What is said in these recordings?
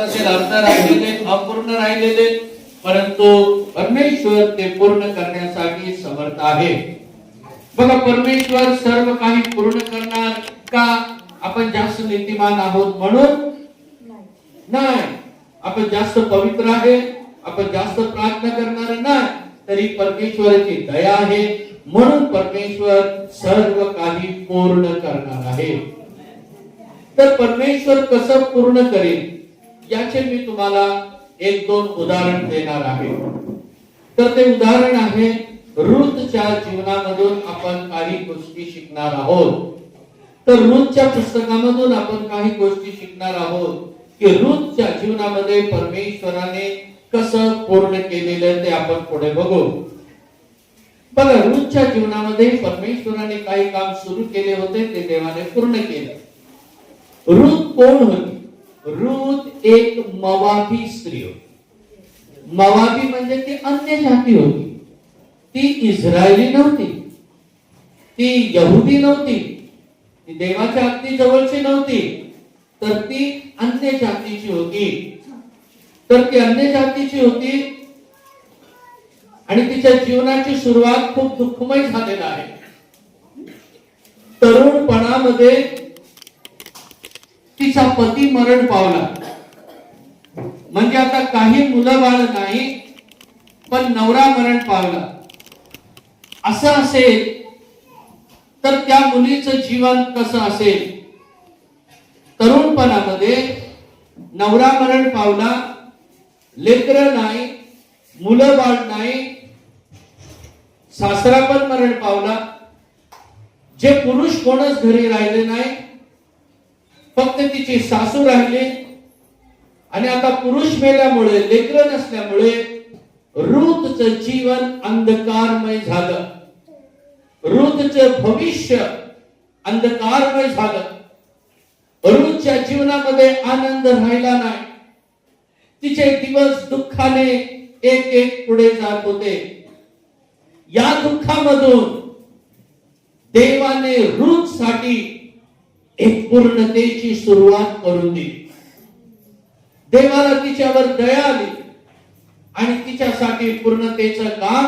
असेल अर्ध राहिलेले, अपूर्ण राहिलेले, परंतु परमेश्वर ते पूर्ण करण्यासाठी समर्थ आहे. बघा, परमेश्वर सर्व काही पूर्ण करणार का? आपण जास्त नीतिमान आहोत म्हणून नाही, आपण जास्त पवित्र आहे, आपण जास्त प्रार्थना करणार नाही, तरी परमेश्वराची दया आहे म्हणून परमेश्वर सर्व काही पूर्ण करणार आहे. तर परमेश्वर कसं पूर्ण करेल याचे मी तुम्हाला एक दोन उदाहरण देणार आहे. तर ते उदाहरण आहे रूथच्या जीवनामधून आपण काही गोष्टी शिकणार आहोत. तर रूथच्या पुस्तकामधून आपण काही गोष्टी शिकणार आहोत की रूथच्या जीवनामध्ये परमेश्वराने कसं पूर्ण केलेलं ते आपण पुढे बघू. बघा, रूथच्या जीवनामध्ये परमेश्वराने काही काम सुरू केले होते ते देवाने पूर्ण केलं. रूथ कोण होती? रूथ एक मवाबी स्त्री होती. मवाबी म्हणजे ती अन्य जाती होती. ती इस्रायली नव्हती, ती यहुदी नव्हती, ती देवाच्या अगदी जवळची नव्हती, तर ती अन्य जातीची होती. तर ती अन्य जातीची होती आणि तिच्या जीवनाची सुरुवात खूप दुःखमय झालेला आहे. तरुणपणामध्ये तिचा पती मरण पावला. म्हणजे आता काही मुलं बाळ नाही, पण नवरा मरण पावला. असं असेल तर त्या मुलीचं जीवन कसं असेल? तरुणपणामध्ये नवरा मरण पावला, लेकरं नाही, मुलं बाळ नाही, सासरा पण मरण पावला. जे पुरुष कोणच घरी राहिले नाही, फक्त तिची सासू राहिली. आणि आता पुरुष मेल्यामुळे, लेकरं नसल्यामुळे रूथचं जीवन अंधकारमय झालं. रूथचं भविष्य अंधकारमय झालं. रूथच्या जीवनामध्ये आनंद राहिला नाही. तिचे दिवस दुःखाने एक एक पुढे जात होते. या दुःखामधून देवाने रूथसाठी एक पूर्णतेची सुरुवात करून दिली. देवाला तिच्यावर दया आली आणि तिच्यासाठी पूर्णतेचं काम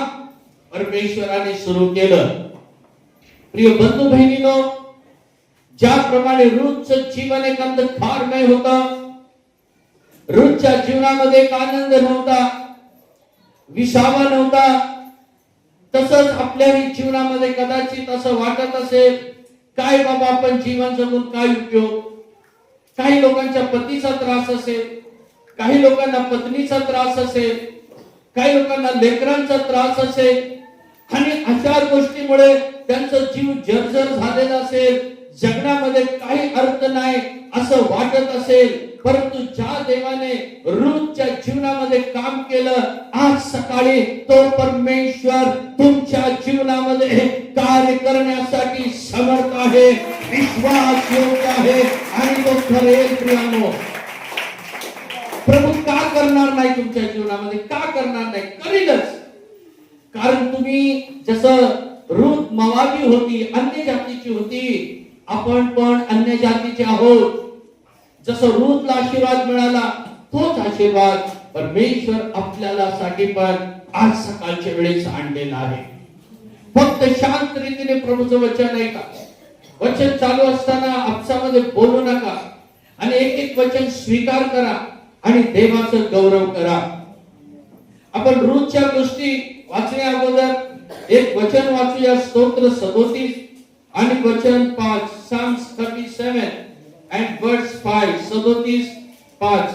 परमेश्वराने सुरू केलं. प्रिय बंधू बहिणींनो, ज्याप्रमाणे रूथचं जीवन एक अंधकारमय होतं, रूथच्या जीवनामध्ये एक आनंद नव्हता, विसावा नव्हता, तसंच आपल्याही जीवनामध्ये कदाचित असं वाटत असेल, काय बाबा आपण जीवन जगून काय उपयोग? काही लोकांच्या पतीचा त्रास असेल, काही लोकांना पत्नीचा त्रास असेल, काही लोकांना लेकरांचा त्रास असेल आणि अशा गोष्टीमुळे त्यांचा जीव जर्जर झालेला असेल, जगण्यामध्ये काही अर्थ नाही असं वाटत असेल. परंतु ज्या देवाने रूथच्या जीवनामध्ये काम केलं, आज सकाळी तो परमेश्वर तुमच्या जीवनामध्ये कार्य करण्यासाठी समर्थ आहे, विश्वास योग्य आहे आणि तो करेल. प्रियानो, प्रभू का करणार नाही तुमच्या जीवनामध्ये? का करणार नाही? करेलच. कारण तुम्ही जसं रूथ मवाबी होती, अन्य जातीची होती, आपण पण अन्य जातीचे आहोत. जसं रूथला आशीर्वाद मिळाला, तोच आशीर्वाद परमेश्वर आपल्याला साठी पण आज सकाळच्या वेळेस आणलेला आहे. फक्त शांत रीतीने प्रभूचं वचन ऐका. वचन चालू असताना आपसामध्ये बोलू नका आणि एक एक वचन स्वीकार करा आणि देवाचं गौरव करा. आपण रूथच्या गोष्टी वाचण्या अगोदर एक वचन वाचूया. स्तोत्र 37 आणि वचन 5. Psalms 37 and verse 5. 37:5.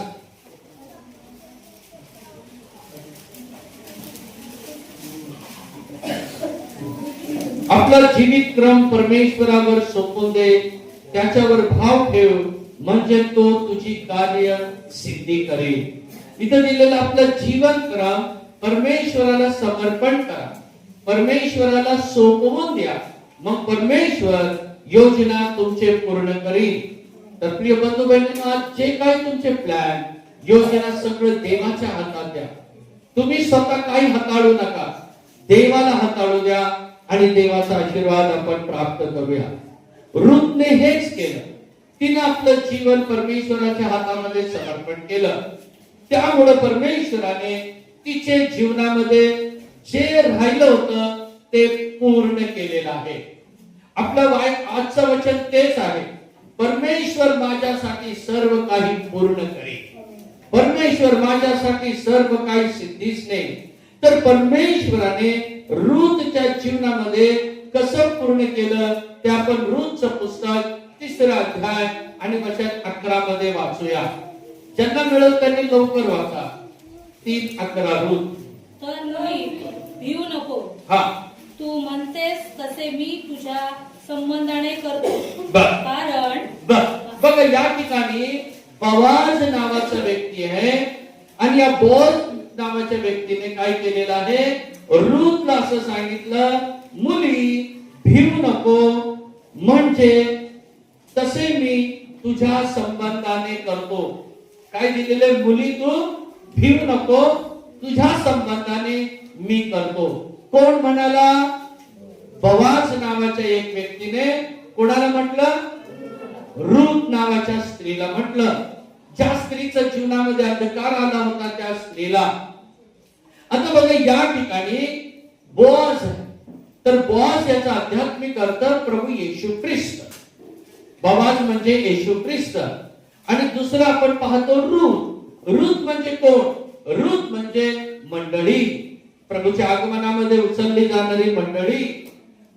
आपला जीवित क्रम परमेश्वरावर सोपवून दे, त्याच्यावर भाव ठेव, म्हणजे तो तुझी कार्य सिद्धी करेल. इथं दिलेलं आपलं जीवन क्रम परमेश्वराला समर्पण करा, परमेश्वराला सोपवून द्या, मग परमेश्वर योजना तुमचे पूर्ण करेल. तर प्रिय बंधू बहिणींनो, आज जे काही तुमचे प्लॅन, योजना सगळं देवाच्या हातात द्या. तुम्ही स्वतः काही हाताळू नका, देवाला हाताळू द्या आणि देवाचा आशीर्वाद आपण प्राप्त करूया. रूथने हेच केलं. तिने आपलं जीवन परमेश्वराच्या हातामध्ये समर्पण केलं. त्यामुळे परमेश्वराने तिचे जीवनामध्ये जे राहिलं होतं ते पूर्ण केलेलं आहे. आपलं आजचं वचन तेच आहे, परमेश्वर माझ्यासाठी सर्व काही पूर्ण करेल. परमेश्वर माझ्यासाठी सर्व काही सिद्धीच नाही. तर परमेश्वराने रूथच्या जीवनामध्ये कसं पूर्ण केलं ते आपण रूथचं पुस्तक 3 अध्याय आणि वचन 11 मध्ये वाचूया. ज्यांना मिळेल त्यांनी लवकर वाचा. 3:11 रूथ. तर रोहित, भिवू नको. हा, तू म्हणतेस तसे मी तुझ्या संबंधाने करतो. बर. कारण बघा या ठिकाणी बवाज नावाचा व्यक्ती आहे आणि या बोaz नावाच्या व्यक्तीने काय केलेलं आहे, रूथला असं सांगितलं, मुली भिवू नको, म्हणजे तसे मी तुझ्या संबंधाने करतो. काय दिलेले, मुली तू भिवू नको, तुझ्या संबंधाने मी करतो. कोण म्हणाला, बवाज नावाच्या एक व्यक्तीने कोणाला म्हटलं, रूथ नावाच्या स्त्रीला म्हटलं. ज्या स्त्रीच्या जीवनामध्ये अंधकार आला होता त्या स्त्रीला. आता बघा या ठिकाणी बोaz, तर बोaz याचा आध्यात्मिक अर्थ प्रभू येशू ख्रिस्त. बवाज म्हणजे येशू ख्रिस्त. आणि दुसरं आपण पाहतो रूथ. रूथ म्हणजे कोण, रूथ म्हणजे मंडळी, प्रभूच्या आगमनामध्ये उचलली जाणारी मंडळी.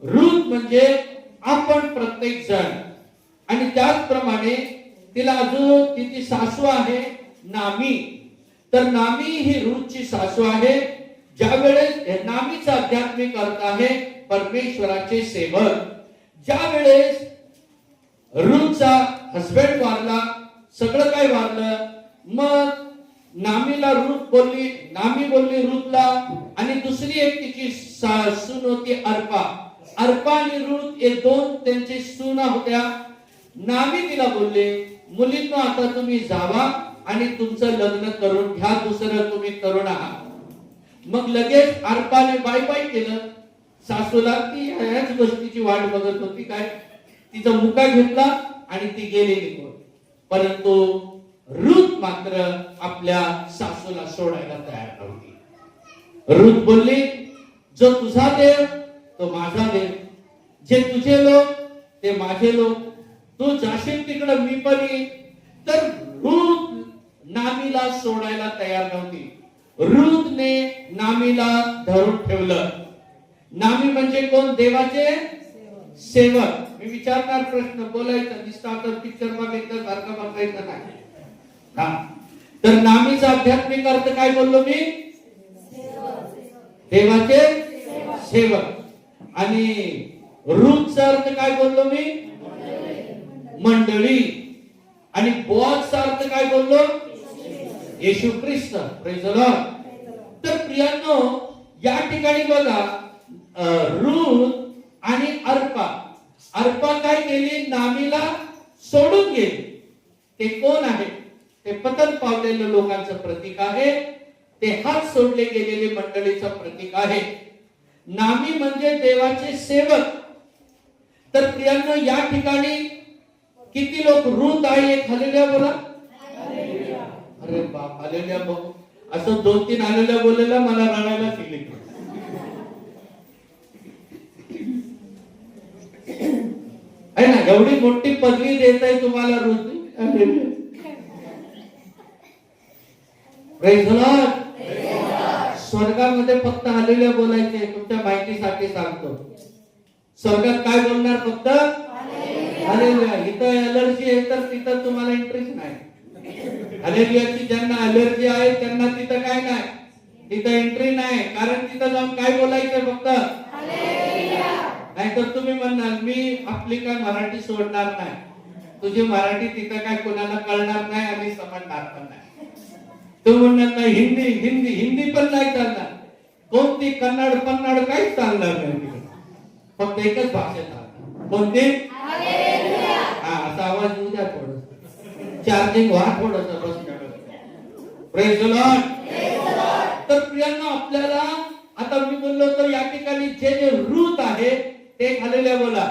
रूथ म्हणजे आपण प्रत्येक जण. आणि त्याचप्रमाणे तिला अजून तिची सासू आहे नामी. तर नामी ही रूथची सासू आहे. ज्या वेळेस नामीचा आध्यात्मिक अर्थ आहे परमेश्वराचे सेवक. ज्या वेळेस रूथचा हसबंड वारला, सगळं काय वारलं, मग नामीला रूथ बोलली, नामी बोलली रूथला, आणि दुसरी एक तिची सून होती अर्पा. अर्पा आणि रूथ हे दोन त्यांची सुना होत्या. नामी तिला बोलले, मुलींनो आता तुम्ही जावा आणि तुमचं लग्न करून घ्या, दुसरं तुम्ही करू नका. मग लगेच अर्पाने बाय बाय केलं. सासूला ती ह्याच गोष्टीची वाट बघत होती, काय तिचा मुका घेतला आणि ती गेली निघून. परंतु रूथ मात्र आपल्या सासूला सोडायला तयार नव्हती. रूथ बोलली, जो तुझा देव तो माझा देव, जे तुझे लोक ते माझे लोक, तू जाशील तिकडे मी पण येईन. तर रूथ नामीला सोडायला तयार नव्हती. रूथने नामीला धरून ठेवलं. नामी म्हणजे कोण, देवाचे सेवक. मी विचारणार प्रश्न, बोलायचं दिसता तर पिक्चर बघायचं सारखं बघायचं नाही. तर नामीचा आध्यात्मिक अर्थ काय बोललो मी, देवाचे सेवक. आणि रूथचा अर्थ काय बोललो मी, मंडळी. आणि बोआजचा अर्थ काय बोललो, Yeshu Khrist. Praise the Lord. तर प्रियांनो या ठिकाणी बघा, रूथ आणि अर्पा, अर्पा काय केली, नामीला सोडून गेली. ते कोण आहे, ते पतन पावलेल्या लोकांचं प्रतीक आहे. ते हात सोडले गेलेले मंडळीचं प्रतीक आहे. नामी म्हणजे देवाचे सेवक. तर प्रियांनो या ठिकाणी किती लोक रूथ आहे, एक हालेलुया बोला. अरे बाप, हालेलुया बघू. असं 2-3 हालेलुया बोललेला मला रडायला केली. आहे ना, एवढी मोठी पदवी देत आहे तुम्हाला रूथ. Praise the Lord. स्वर्गामध्ये फक्त हालेलुया बोलायचे. तुमच्या माहितीसाठी सांगतो, स्वर्गात काय बोलणार, फक्त हालेलुया. इथं अलर्जी आहे तर तिथं तुम्हाला इंटरेस्ट नाही. हालेलुयाची ज्यांना अलर्जी आहे त्यांना तिथं काय नाही, तिथं एंट्री नाही. कारण तिथं जाऊन काय बोलायचं, फक्त हालेलुया. नाहीतर तुम्ही म्हणाल मी आपली काय मराठी सोडणार नाही. तुझी मराठी तिथं काय कोणाला कळणार नाही आणि समजणार पण नाही. तू म्हणणार नाही हिंदी, हिंदी हिंदी पण नाही चालणार. कोणती कन्नड पन्नड काहीच चालणार नाही तिकडे. फक्त एकच भाषा चालणार, कोणती, हालेलुया. हा, असा आवाज येऊ द्या, थोडं चार्जिंग व्हा, थोडंसं बस. Praise the Lord. तर प्रियांनो आपल्याला आता मी बोललो तर या ठिकाणी जे जे रूथ आहे ते हालेलुया बोला.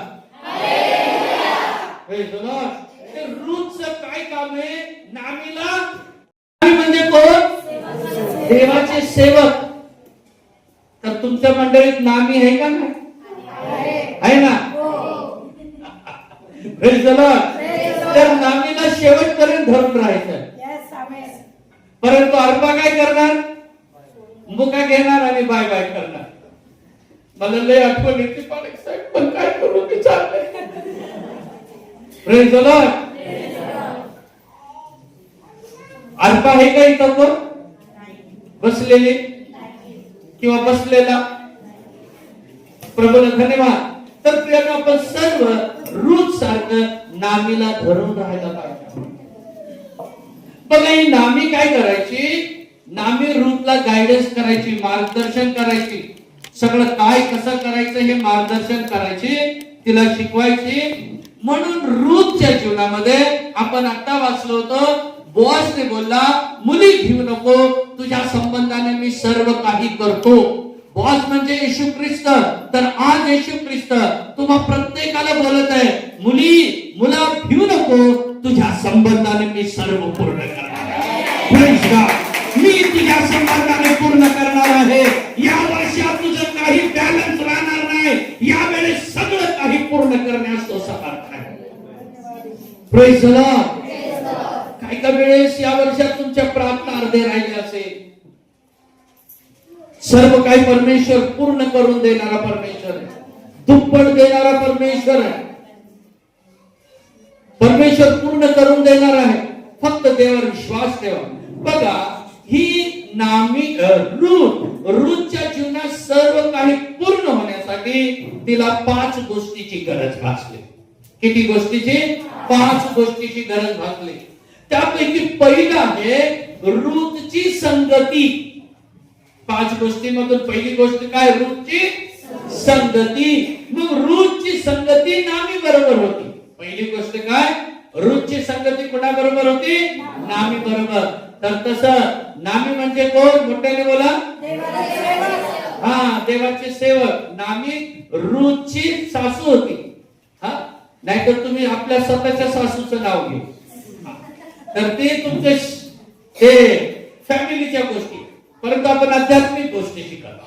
हालेलुया. Praise the Lord. ते काय काम आहे नामीला? नामी म्हणजे कोण? देवाचे सेवक. तर तुमच्या मंडळीत नामी आहे का नाही? आहे ना? Praise the Lord. तर नामीला शेवटपर्यंत धरून राहायचं. परंतु अर्पा काय करणार? मुका घेणार आणि बाय बाय करणार. मला लय आठवण येते पालक साहेब, पण काय करू ते चाललंय. Praise the Lord. अर्पा आहे का इथं कोण? बसलेले किंवा बसलेला? प्रभूला धन्यवाद. तर प्रियांनो, आपण सर्व रूट सारखं नामीला धरून राहायला पाहिजे. बघा, ही नामी काय करायची? नामी रूटला गायडन्स करायची, मार्गदर्शन करायची. सगळं काय कसं करायचं हे मार्गदर्शन करायची, तिला शिकवायची. म्हणून रूटच्या जीवनामध्ये आपण आता वाचलो होतो, बॉसने बोलला, मुली घेऊ नको, तुझ्या संबंधाने मी सर्व काही करतो. बॉस म्हणजे येशू ख्रिस्त. तर आज येशू ख्रिस्त तुम्हा प्रत्येकाला बोलत आहे, मुला घेऊ नको, तुझ्या संबंधाने मी सर्व पूर्ण करणार आहे. मी तुझ्या संबंधाने पूर्ण करणार आहे. या वर्षात तुझं काही बॅलन्स राहणार नाही. यावेळेस सगळं काही पूर्ण करण्यास तो समर्थ आहे. Praise the Lord. काही वेळेस या वर्षात तुमच्या प्रार्थना अर्धे राहिले असेल. सर्व काही परमेश्वर पूर्ण करून देणारा परमेश्वर आहे. दुप्पट देणारा परमेश्वर आहे. परमेश्वर पूर्ण करून देणार आहे. फक्त देवावर विश्वास ठेवा. बघा, ही नामी रूथच्या जीवनात सर्व काही पूर्ण होण्यासाठी तिला 5 गोष्टीची गरज भासली. किती गोष्टीची? 5 गोष्टीची गरज भासली. त्यापैकी पहिला आहे रूथची संगती. 5 गोष्टींमधून पहिली गोष्ट काय? रूथची संगती. मग रूथची संगती नामी बरोबर होती. पहिली गोष्ट काय? रूथची संगती कोणाबरोबर होती? नामी बरोबर. तर तसं नामी म्हणजे कोण? मोठ्याने बोला. हा, देवाचे सेवक. नामी रूथची सासू होती. हा, नाहीतर तुम्ही आपल्या स्वतःच्या सासूचं नाव घे. तर ते तुमचे फॅमिलीच्या गोष्टी. परंतु आपण आध्यात्मिक गोष्टी शिकत.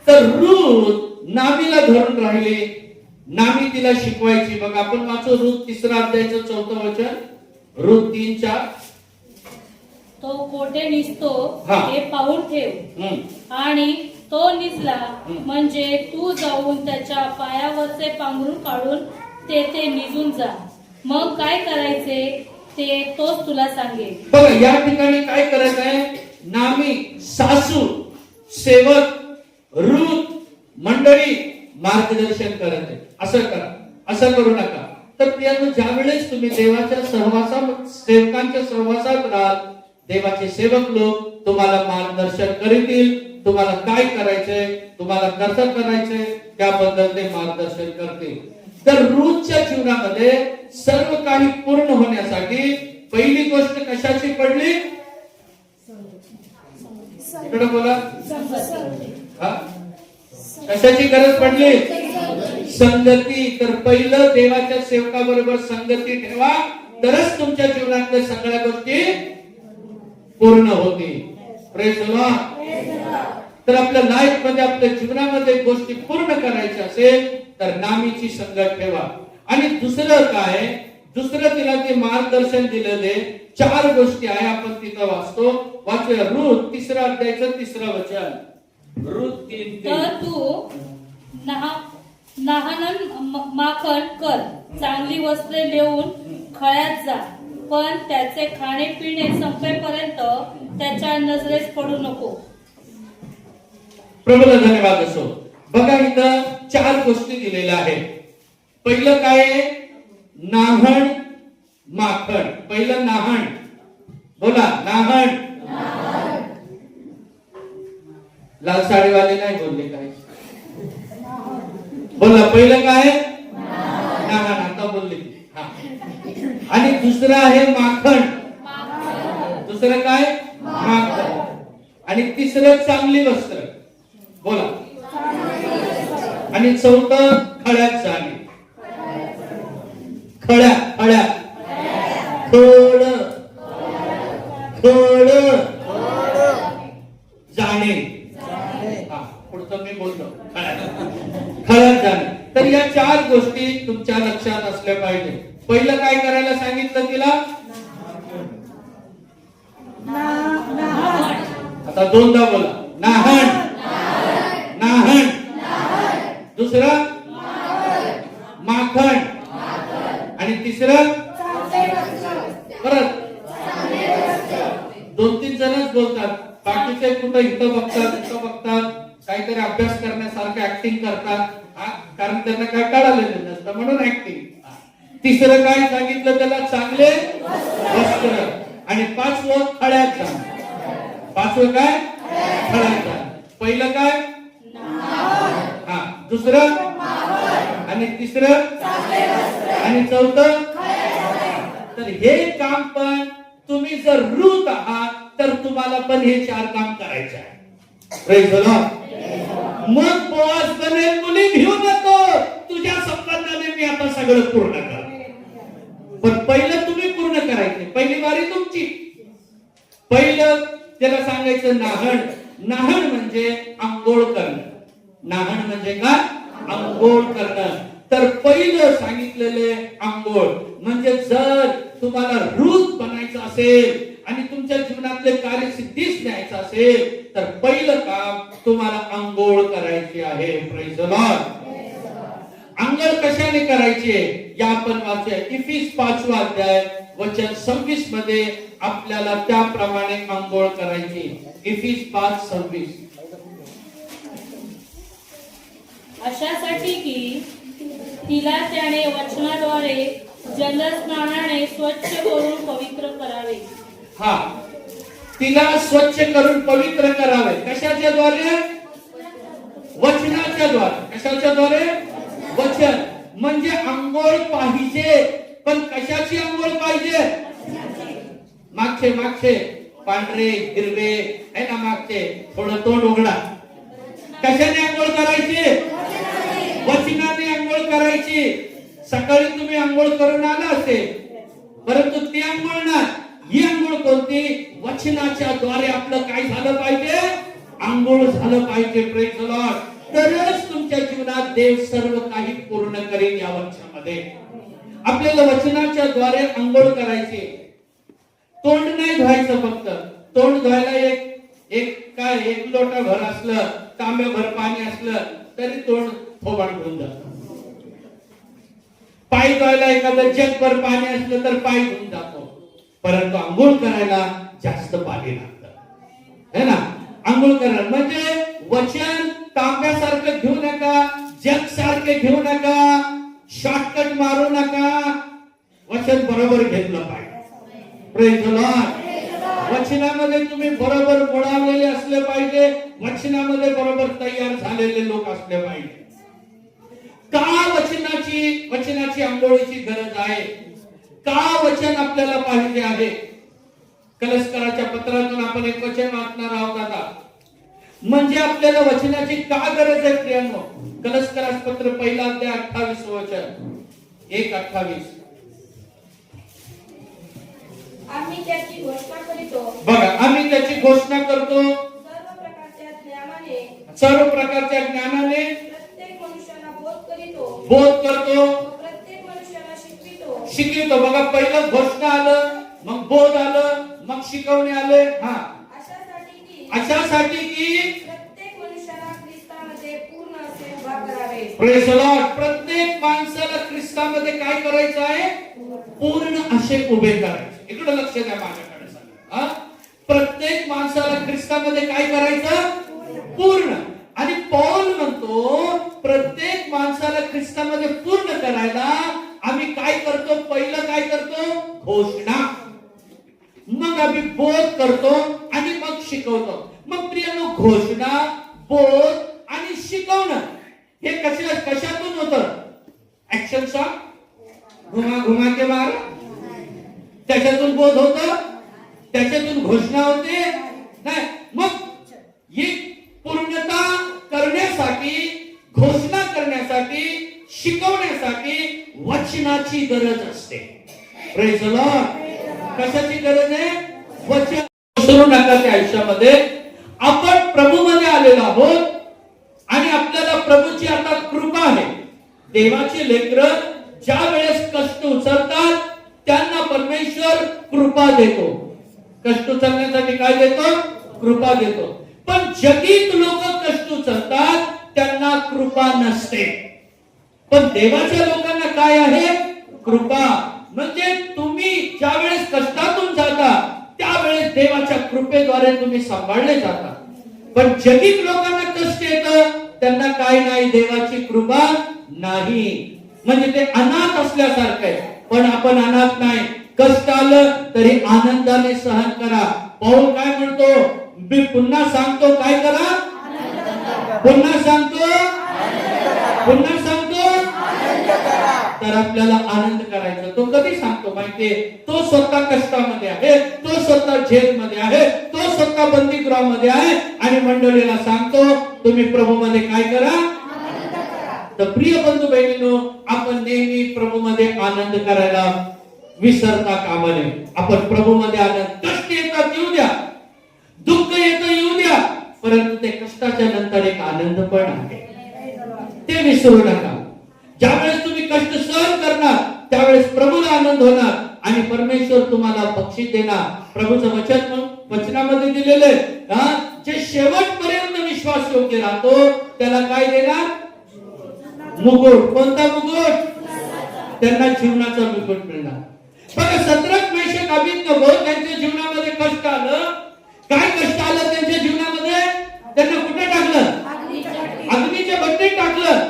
तर रूथ नामीला धरून राहिले. नामी तिला शिकवायची. बघा, आपण वाचू रूथ 3 अध्यायाचं 4 वचन. रूथ 3:4. तो कोठे निसतो हा. हे पाहून ठेव, आणि तो निसला म्हणजे तू जाऊन त्याच्या पायावरचे पांघरून काढून तेथे निजून जा. मग काय करायचे ते तोच तुला सांगेल. बघा, या ठिकाणी काय करायचं आहे? नामी, सासू, सेवक, रूथ मंडळी मार्गदर्शन करत आहे. असं करा, असं करू नका. तर प्रियांनो, ज्या वेळेस तुम्ही देवाच्या सहवासात, सेवकांच्या सहवासात राहाल, देवाचे सेवक लोक तुम्हाला मार्गदर्शन करतील. तुम्हाला काय करायचंय, तुम्हाला कसं करायचंय, त्याबद्दल ते मार्गदर्शन करतील. तर रूथच्या जीवनामध्ये सर्व काही पूर्ण होण्यासाठी पहिली गोष्ट कशाची पडली? इकडे बोला. कशाची गरज पडली? संगती. तर पहिलं देवाच्या सेवकाबरोबर संगती ठेवा, तरच तुमच्या जीवनातल्या सगळ्या गोष्टी पूर्ण होतील. Praise the Lord. तर आपल्या लाईफ मध्ये, आपल्या जीवनामध्ये गोष्टी पूर्ण करायच्या असेल तर नामीची संगत ठेवा. आणि दुसरं काय? दुसरं तिला ते मार्गदर्शन दिलेले 4 गोष्टी आहे. आपण तिथं वाचतो. वाचूया रूथ 3 अध्यायाचं 3 वचन. रूथ 3:3. तर तू नाहनन माखण कर, चांगली वस्त्रे लेऊन खळ्यात जा, पण त्याचे खाणे पिणे संपेपर्यंत त्याच्या नजरेस पडू नको. प्रभूला धन्यवाद असो. बघा, इथं 4 गोष्टी दिलेल्या आहेत. पहिलं काय? नाहण माखण. पहिलं नाहण. बोला, नाहण. लाल साडीवाले नाही बोलले काय? बोला, पहिलं काय? नाहण. आता बोलले. आणि दुसरं आहे माखण. दुसरं काय? माखण. आणि तिसरं चांगली वस्त्र. बोला. आणि चौथं खळ्यात जाणे. खळ्या थोडं थोडं जाणे. हा, पुढचं मी बोललो खळ्यात जाणे. तर या 4 गोष्टी तुमच्या लक्षात असल्या पाहिजे. पहिलं काय करायला सांगितलं तिला? आता 2दा बोला. नाहण नाहण. दुसरं माखण. आणि तिसरं परत 2-3 जणच बोलतात. बाकीचे कुठं इथं बघतात काहीतरी अभ्यास करण्यासारखं ऍक्टिंग करतात. कारण त्यांना काय कळालेलं नसतं म्हणून ऍक्टिंग. तिसरं काय सांगितलं त्याला? चांगले वस्त्र. आणि 5वं खळ्यात जा. 5वं काय? खळ्यात जा. पहिलं काय? हा. दुसरं आणि तिसरं आणि 4थं. तर हे काम पण तुम्ही जर रूत आहात तर तुम्हाला पण हे 4 काम करायचे आहे. Praise the Lord. मग बोआज बनेल, मुली घेऊ नको, तुझ्या संबंधाने मी आता सगळं पूर्ण करतो. पण पहिलं तुम्ही पूर्ण करायचे. पहिली वारी तुमची. पहिलं त्याला सांगायचं नाहण. नाहण म्हणजे आंघोळ करणं. नाहण म्हणजे काय? आंघोळ करणं. तर पहिलं सांगितलेले आंघोळ म्हणजे जर तुम्हाला रूत बनायचं असेल आणि तुमच्या जीवनातले कार्य सिद्धीस न्यायचं असेल तर पहिलं काम तुम्हाला आंघोळ करायची आहे. Praise the Lord. आंघोळ कशाने करायची आहे? या आपण वाचूया. इफिस 5वा अध्याय वचन 26 मध्ये आपल्याला त्याप्रमाणे आंघोळ करायची. इफिस 5:26. अशासाठी की तिला त्याने वचनाद्वारे जलस्नानाने स्वच्छ करून पवित्र करावे. हा, तिला स्वच्छ करून पवित्र करावे. कशाच्या द्वारे? वचनाच्या द्वारे. कशाच्या द्वारे? वचन. म्हणजे आंघोळ पाहिजे. पण कशाची आंघोळ पाहिजे? मागचे पांढरे हिरवे आहे ना मागचे. थोडं तोंड उघडा. कशाने आंघोळ करायची? वचनाने आंघोळ करायची. सकाळी तुम्ही आंघोळ करून आला असेल परंतु ती आंघोळ ना, ही आंघोळ कोणती? वचनाच्या द्वारे आपलं काय झालं पाहिजे? आंघोळ झालं पाहिजे. Praise the Lord. तरच तुमच्या जीवनात देव सर्व काही पूर्ण करेल या वर्षामध्ये. आपल्याला वचनाच्या द्वारे आंघोळ करायची. तोंड नाही धुवायचं फक्त. तोंड धुवायला एक लोटा भर असलं, तांब्याभर पाणी असलं तरी तोंड थोबाड धुवून जातं. पाय धुवायला एखादं जगभर पाणी असलं तर पाय धुवून जातो. परंतु आंघोळ करायला जास्त पाणी लागतं है ना. आंघोळ करणं म्हणजे वचन तांब्यासारखं घेऊ नका, जग सारखे घेऊ नका, शॉर्टकट मारू नका. वचन बरोबर घेतलं पाहिजे. Praise the Lord. वचनामध्ये तुम्ही बरोबर बुडावलेले असले पाहिजे. वचनामध्ये बरोबर तयार झालेले लोक असले पाहिजे. का वचनाची आंघोळीची गरज आहे? का वचन आपल्याला पाहिजे आहे? कलस्कराच्या पत्रातून आपण एक वचन वाचणार आहोत आता. म्हणजे आपल्याला वचनाची का गरज आहे प्रियांनो? कलस्करास पत्र 1 अध्याय 28 वचन 1:28. आम्ही त्याची घोषणा करीतो. बघा, आम्ही त्याची घोषणा करतो सर्व प्रकारच्या ज्ञानाने प्रत्येक मनुष्याला बोध करतो प्रत्येक मनुष्याला शिकवितो. बघा, पहिलं घोषणा आलं, मग बोध आलं, मग शिकवणे आले. हा, अशासाठी की प्रत्येक मनुष्याला ख्रिस्तामध्ये पूर्ण असे उभा करावे. Praise the Lord. प्रत्येक माणसाला ख्रिस्तामध्ये काय करायचं आहे? पूर्ण असे उभे करायचे. इकडे लक्ष द्या माझ्याकडे सांगा. प्रत्येक माणसाला ख्रिस्तामध्ये काय करायचं? पूर्ण. आणि पौल म्हणतो प्रत्येक माणसाला ख्रिस्तामध्ये पूर्ण करायला आम्ही काय करतो? पहिलं काय करतो? घोषणा. मग आम्ही बोध करतो आणि मग शिकवतो. मग प्रियांनो, घोषणा, बोध आणि शिकवणं हे कशातून होतं? ऍक्शन सॉन्ग, घुमा के मार, त्याच्यातून बोध होतं, त्याच्यातून घोषणा होते. नाही, मग ही पूर्णता करण्यासाठी, घोषणा करण्यासाठी, शिकवण्यासाठी वचनाची गरज असते. Praise the Lord. कशाची गरज आहे? वचन विसरू नका त्या आयुष्यामध्ये. आपण प्रभूमध्ये आलेलो आहोत आणि आपल्याला प्रभूची आता कृपा आहे. देवाची लेकरं ज्या वेळेस कष्ट उचलतात त्यांना परमेश्वर कृपा देतो. कष्ट उचलण्यासाठी काय देतो? कृपा देतो. पण जगीत लोक कष्ट उचलतात त्यांना कृपा नसते. पण देवाच्या लोकांना काय आहे? कृपा. म्हणजे तुम्ही ज्या वेळेस कष्टातून जाता त्यावेळेस देवाच्या कृपेद्वारे तुम्ही सांभाळले जाता. पण जगीत लोकांना कष्ट येतं त्यांना काय नाही? देवाची कृपा नाही. म्हणजे ते अनाथ असल्यासारखं आहे. पण आपण अनाथ नाही. कष्ट आलं तरी आनंदाने सहन करा. पाऊल काय म्हणतो? मी पुन्हा सांगतो, काय करा? पुन्हा सांगतो, पुन्हा सांगतो, तर आपल्याला आनंद करायचा. तो कधी सांगतो माहितीये? तो स्वतः कष्टामध्ये आहे, तो स्वतः जेलमध्ये आहे, तो स्वतः बंदीगृहामध्ये आहे आणि मंडळीला सांगतो तुम्ही प्रभूमध्ये काय करा? तर प्रिय बंधू बहिणींनो, आपण नेहमी प्रभूमध्ये आनंद करायला विसरता कामा नये. आपण प्रभूमध्ये आनंद, कष्ट येतात येऊ द्या, दुःख येतं येऊ द्या, परंतु ते कष्टाच्या नंतर एक आनंद पण आहे, ते विसरू नका. ज्यावेळेस तुम्ही कष्ट सहन करणार त्यावेळेस प्रभूला आनंद होणार आणि परमेश्वर तुम्हाला बक्षीस देणार. प्रभूचं वचनामध्ये दिलेले जे शेवटपर्यंत विश्वास योग्य राहतो त्याला काय देणार? मुकुट. कोणता मुकुट? त्यांना जीवनाचा मुकुट मिळणार. बघा, सद्रक मेशक अबेदnego त्यांच्या जीवनामध्ये कष्ट आलं. काय कष्ट आलं त्यांच्या जीवनामध्ये? त्यांना कुठे टाकलं? अग्नीच्या भट्टीत टाकलं.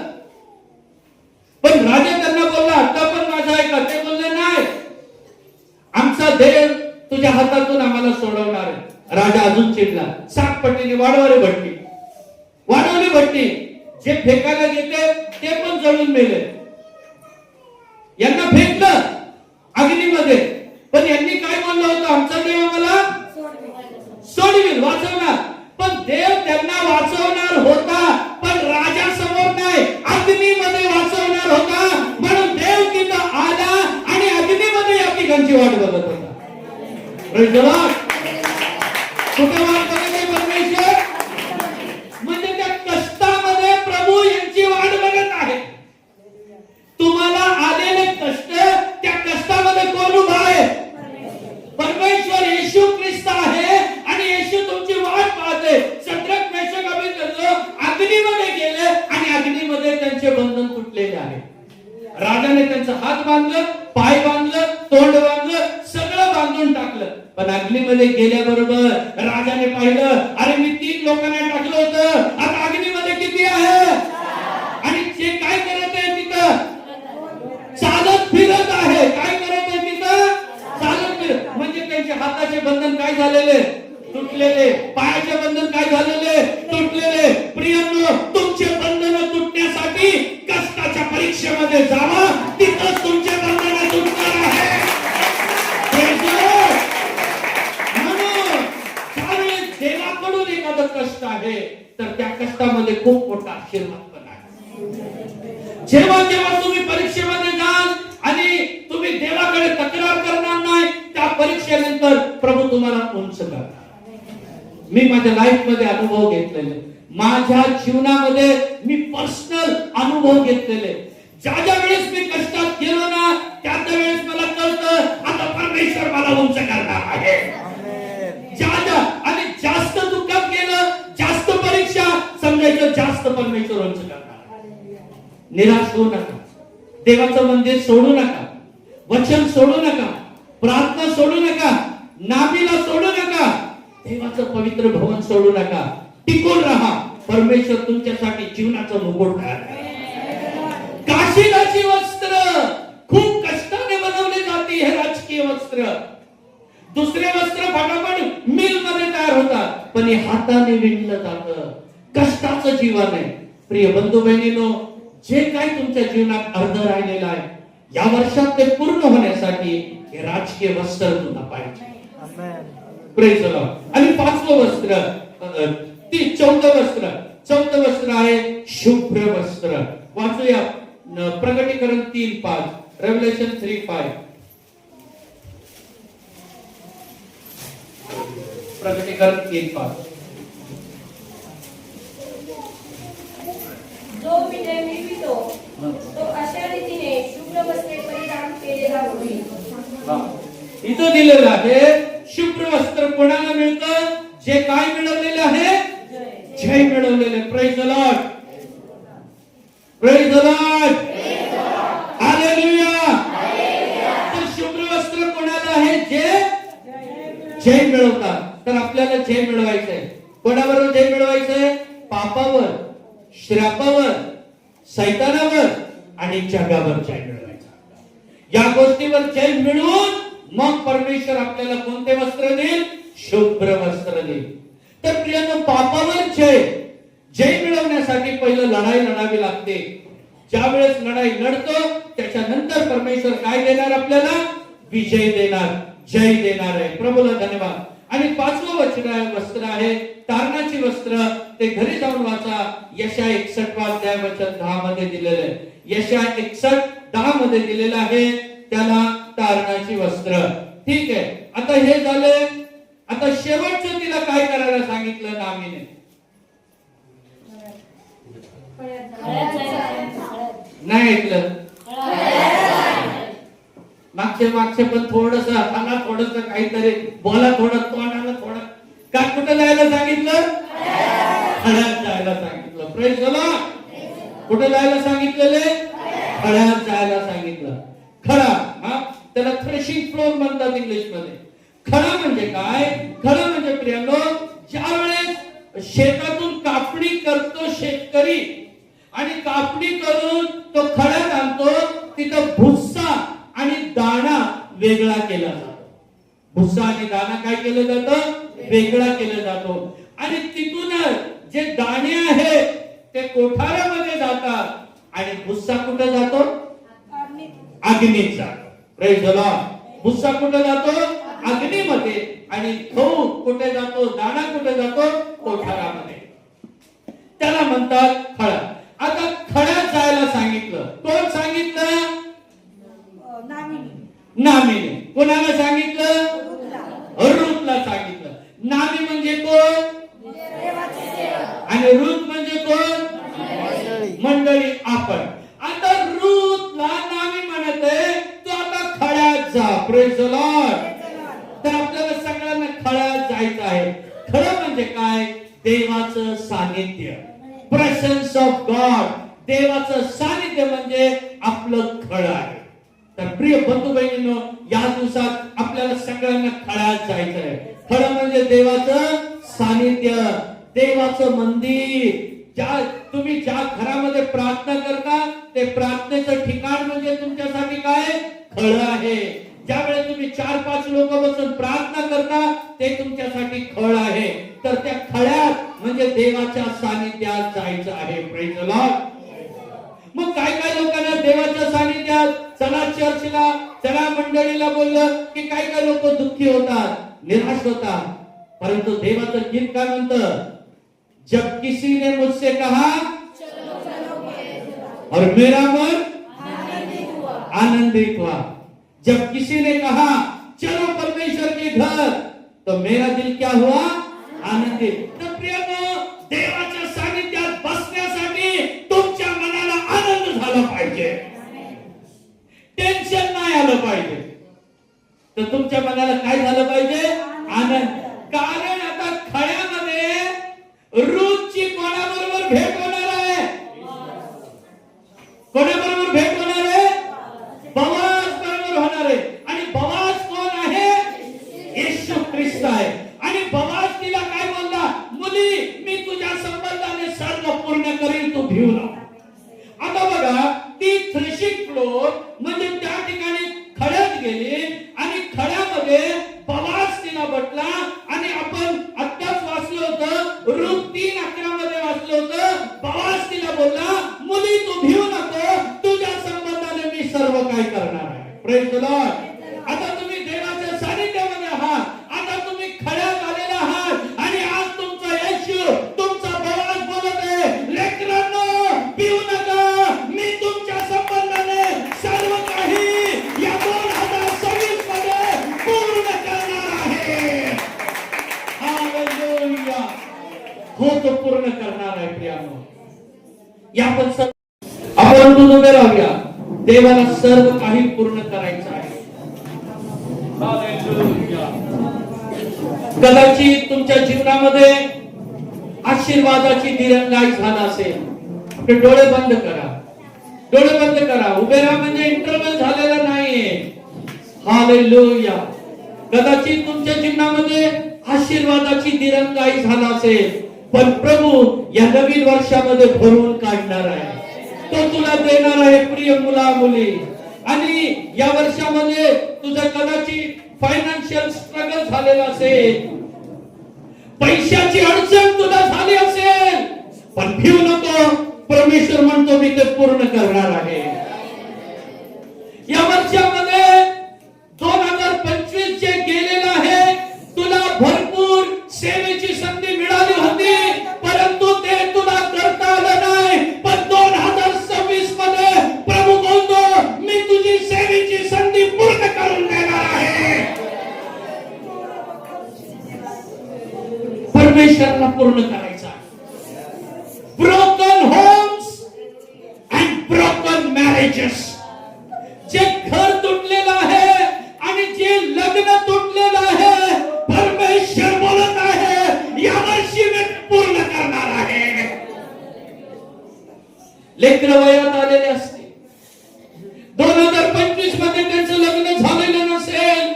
पण राजा त्यांना बोलला, आता पण माझा ऐका. ते बोलले, नाही, आमचा देव तुझ्या हातातून आम्हाला सोडवणार आहे. राजा अजून चिडला. 7 पटीने वाढवली भट्टी, वाढवली भट्टी. जे फेकायला घेतले ते पण जळून मेले. यांना फेकलं अग्नीमध्ये. पण यांनी काय म्हणलं होतं? आमचा देव आम्हाला सोडवेल, वाचवणार. पण देव त्यांना वाचवणार होता, पण राजा समोर नाही, अग्नीमध्ये वाचवणार होता. म्हणून देव तिथं आला आणि अग्नीमध्ये या तिघांची वाट बघत होता. Praise the Lord. कुठे वाट बघत आहे परमेश्वर? म्हणजे त्या कष्टामध्ये प्रभू यांची वाट बघत आहे. तुम्हाला आलेले कष्ट, त्या कष्टामध्ये कोण उभा आहे? परमेश्वर येशू ख्रिस्त आहे आणि येशू तुमची वाट पाहते. सद्रक मेशक अबेदnego अग्नीमध्ये गेले आणि अग्नीमध्ये त्यांचे बंधन तुटलेले आहे. राजाने त्यांचा हात बांधलं, पाय बांधलं, तोंड बांधलं, सगळं बांधून टाकलं. पण अग्नीमध्ये गेल्याबरोबर राजाने पाहिलं, अरे मी 3 लोकांना टाकलं होतं, आता अग्नीमध्ये किती आहे? आणि जे काय करत आहे तिथं? चालत फिरत आहे. काय करत आहे तिथं? चालत फिरत. म्हणजे त्यांच्या हाताचे बंधन काय झालेले? तुटलेले. पायाचे बंधन काय झालेले? तुटलेले. प्रियांनो, तुमचे बंधन तुटण्यासाठी कष्टाच्या परीक्षेमध्ये जावा, तिथंच तुमचे बंधन तुटणार आहे. म्हणून त्यावेळेस देवाकडून एखादं कष्ट आहे तर त्या कष्टामध्ये खूप मोठा आशीर्वाद पण आहे. जेव्हा जेव्हा तुम्ही परीक्षेमध्ये जाल आणि तुम्ही देवाकडे तक्रार करणार नाही, त्या परीक्षेनंतर प्रभू तुम्हाला उंच करणार. मी माझ्या लाईफ मध्ये अनुभव घेतलेले, माझ्या जीवनामध्ये मी पर्सनल अनुभव घेतलेले. ज्या ज्या वेळेस मी कष्टात गेलो ना, त्या त्या वेळेस मला कळतं आता परमेश्वर मला उंच करणार आहे. आणि जास्त दुःखात गेलं, जास्त परीक्षा, समजायचं जास्त परमेश्वर उंच करणार. निराश होऊ नका. देवाचं मंदिर सोडू नका, वचन सोडू नका, प्रार्थना सोडू नका, नामीला सोडू नका, देवाचं पवित्र भवन सोडू नका. टिकून राहा. परमेश्वर तुमच्यासाठी जीवनाचं मुकुट तयार करेल. काशीदाची वस्त्र खूप कष्टाने बनवली जाते. हे राजकीय वस्त्र, दुसरे वस्त्र फटाफट मिल मध्ये तयार होतात, पण हे हाताने विणलं जातं. कष्टाचं जीवन आहे. प्रिय बंधू बहिणींनो, जे काही तुमच्या जीवनात अर्ध राहिलेलं आहे, या वर्षात ते पूर्ण होण्यासाठी हे राजकीय वस्त्र तुला पाहिजे. Praise the Lord. आणि 5वं वस्त्र, 14 वस्त्र आहे शुभ्र वस्त्र. वाचूया प्रकटीकरण 3:5, रेव्हलेशन 3:5. प्रकटीकरण 3:5. जो विजय मिळवितो तो अशा रीतीने शुभ्र वस्त्रे परिधान केलेला होईल. इथं दिलेलं आहे शुभ्र वस्त्र कोणाला मिळतं? जे काय मिळवलेले आहे? जय मिळवलेले. Praise the Lord, praise the Lord, hallelujah. तर शुभ्र वस्त्र कोणाला आहे? जे जय मिळवतात. तर आपल्याला जय मिळवायचंय. कोणाबरोबर जय मिळवायचंय? पापावर, श्रापावर, सैतानावर आणि जगावर जय मिळवायचा. या गोष्टीवर जय मिळवून मग परमेश्वर आपल्याला कोणते वस्त्र देईल? शुभ्र वस्त्र देईल. तर प्रियानो, पापावर जय मिळवण्यासाठी पहिलं लढाई लढावी लागते. ज्या वेळेस लढाई लढतो त्याच्यानंतर परमेश्वर काय देणार? आपल्याला विजय देणार, जय देणार आहे. प्रभूला धन्यवाद. आणि 5वं वस्त्र आहे तारणाची वस्त्र. ते घरी जाऊन वाचा. यशाया 61:10 मध्ये दिलेलं आहे. यशाया 61:10 मध्ये दिलेलं आहे त्याला तारणाची वस्त्र. ठीक आहे. आता हे झाले. आता शेवटचं तिला काय करायला सांगितलं नामीने? नाही ऐकलं. मागचे पण थोडस हाताला थोडस काहीतरी बोला, थोडं तोंडाला थोडं. का कुठं जायला सांगितलं? खड्यात जायला सांगितलं. Praise the Lord. कुठं जायला सांगितलेले? खड्यात जायला सांगितलं. खडा, त्याला थ्रेशिंग फ्लोर म्हणतात इंग्लिश मध्ये. खडा म्हणजे काय? खडा म्हणजे प्रियांनो, ज्या वेळेस शेतातून कापणी करतो शेतकरी आणि कापणी करून तो खड्यात आणतो, तिथं भुस्सा आणि दाणा वेगळा केला जातो. भुस्सा आणि दाणा काय केलं जातं? वेगळा केला जातो. आणि तिथूनच जे दाणे आहेत ते कोठारामध्ये जातात आणि भुस्सा कुठे जातो? अग्नीत जातो. Praise the Lord. भुस्सा कुठे जातो? अग्नीमध्ये. आणि गहू कुठे जातो? दाणा कुठे जातो? कोठारामध्ये. त्याला म्हणतात खडा. आता खड्यात जायला सांगितलं. कोण सांगितलं? नामीने. कोणाला सांगितलं? रूथला सांगितलं. नामी म्हणजे कोण? आणि रूथ म्हणजे कोण? मंडळी, आपण. आता रूथला नामी म्हणत आहे तू आता खड्यात जा. Praise the Lord. तर आपल्याला सगळ्यांना खड्यात जायचं आहे. खरं म्हणजे काय? देवाचं सानिध्य, प्रेझेन्स ऑफ गॉड. देवाचं सानिध्य म्हणजे आपलं खळं आहे. तर प्रिय बंधू बहिणींनो, या दिवसात आपल्याला सगळ्यांना खळ्यात जायचं आहे. खळं म्हणजे देवाचं सानिध्य, देवाचं मंदिर. तुम्ही ज्या घरामध्ये प्रार्थना करता ते प्रार्थनेचं ठिकाण म्हणजे तुमच्यासाठी काय? खळं आहे. ज्यावेळेस तुम्ही 4-5 लोक बसून प्रार्थना करता ते तुमच्यासाठी खळ आहे. तर त्या खळ्यात म्हणजे देवाच्या सानिध्यात जायचं आहे. Praise the Lord. मग काय लोकांना देवाच्या सानिध्यात, चला चर्चला, चला मंडळीला बोललं की काय लोक दुःखी होतात, निराश होतात. परंतु देवाचं गीत काय म्हणतं? जब किसी ने मुझसे कहा और मेरा मन आनंदित हुआ. जब किसी ने कहा चलो परमेश्वर के घर, तो मेरा दिल क्या हुआ? आनंदित. तर प्रियांनो, देवाच्या सानिध्यात बसण्यासाठी तुमच्या मनाला आनंद झाला पाहिजे, टेन्शन नाही आलं पाहिजे. तर तुमच्या मनाला काय झालं पाहिजे? आनंद. कारण आता खळ्यामध्ये रूथची कोणाबरोबर भेट होणार आहे? कोणाबरोबर भेट होणार आहे? बोआज बरोबर होणार आहे. आणि बोआज कोण आहे? येशू ख्रिस्त आहे. आणि बोआज तिला काय बोलला? मुली, मी तुझ्या संबंधाने सर्व पूर्ण करीन, तू भिवू नको. आता बघा, ती थ्रेशिंग फ्लोर म्हणजे त्या ठिकाणी खड्यात गेली आणि खड्यामध्ये बोआज तिला भेटला. आणि आपण आत्ताच वाचलं होतं, रूथ 3:11 मध्ये वाचलं होतं, बोआज तिला बोलला, मुली तू भिवू नको, तुझ्या संबंधाने मी सर्व काय करणार आहे. Praise the Lord. आता तुम्ही देवाच्या सानिध्यामध्ये आहात. आता तुम्ही खड्यात आलेला आहात आणि आज तुमचा येशू, तुमचा बोआज बोलत आहे, लेकरांनो भिवू नका, मी तुमच्या संबंधाने सर्व काही या 2026 मध्ये पूर्ण करणार आहे. आपण तू उभे राहूया. देवाला सर्व काही पूर्ण करायचं आहे. कदाचित तुमच्या जीवनामध्ये आशीर्वादाची दिरंगाई झाला असेल. आपले डोळे बंद करा. डोळे बंद करा. उभे राहा म्हणजे इंटरव्ह्यू झालेला नाहीये. हालेलुया. कदाचित तुमच्या जीवनामध्ये आशीर्वादाची दिरंगाई झाला असेल, पण प्रभू या नवीन वर्षामध्ये भरून काढणार आहे. तो तुला देणार आहे प्रिय मुला मुली. आणि या वर्षामध्ये तुझं कदाचित फायनान्शियल स्ट्रगल झालेला असेल, पैशाची अडचण तुला झाली असेल, पण भिऊ नको. परमेश्वर म्हणतो मी ते पूर्ण करणार आहे. या वर्षामध्ये 2025 जे गेलेलं आहे, तुला भरपूर सेवेची संधी मिळाली होती, परंतु ते तुला करता आलं नाही. पण 2026 मध्ये प्रभू बोलतो मी तुझी सेवेची संधी पूर्ण करून देणार आहे. परमेश्वराला पूर्ण करायचा. Broken homes and broken marriages. जे घर तुटलेलं आहे आणि जे लग्न तुटलेलं आहे, परमेश्वर बोलत आहे यावर्षी मी पूर्ण करणार आहे. लेकरं वयात आलेले असते, 2025 मध्ये त्यांचं लग्न झालेलं नसेल,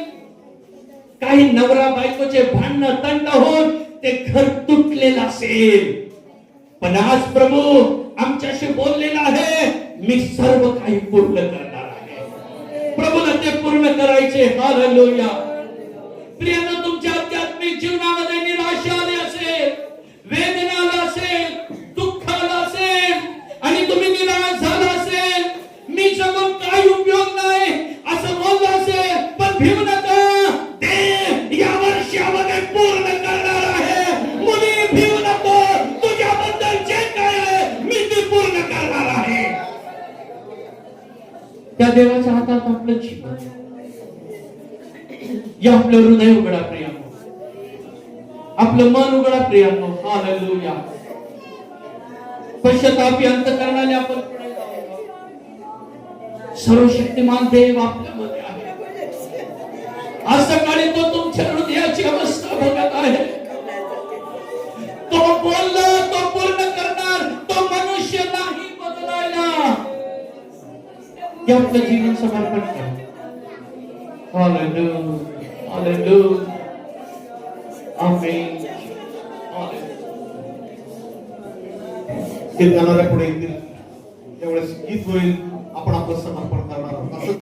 काही नवरा बायकोचे भांडण तंड होऊन ते घर तुटलेलं असेल, पण आज प्रभू आमच्याशी बोललेला आहे मी सर्व काही पूर्ण करणार आहे. प्रभूला ते पूर्ण करायचे. हालेलुया. प्रियानो, तुमच्या आध्यात्मिक जीवनामध्ये निराशा आली असेल, वेदना आला असेल, दुःख आलं असेल आणि तुम्ही निराश झाला असेल, मी जगून काही उपयोग नाही असं बोललं असेल, पण भिवू नका. देव या वर्षामध्ये पूर्ण करणार आहे. मुली भिवू नको. तुझ्याबद्दल जे काय आहे मी ते पूर्ण करणार आहे. त्या देवाच्या हातात आपलं जीवन. या आपलं हृदय उघडा प्रियानो, आपलं मन उघडा प्रियानो. हालेलुया. पश्चातापी अंतःकरणाने आपण पुढे जाऊ. सर्वशक्तिमान देव आपल्यामध्ये आहे. आज सकाळी तो तुमच्या हृदयाची अवस्था बघत आहे. तो बोलला तो पूर्ण करणार. तो मनुष्य नाही बदलायला. हे आपलं जीवन समर्पण करा. हालेलुया. हालेलुया. आमेन. ते जाणाऱ्या पुढे येतील. त्यावेळेस गीत होईल, आपण आपलं समर्पण करणार आहोत.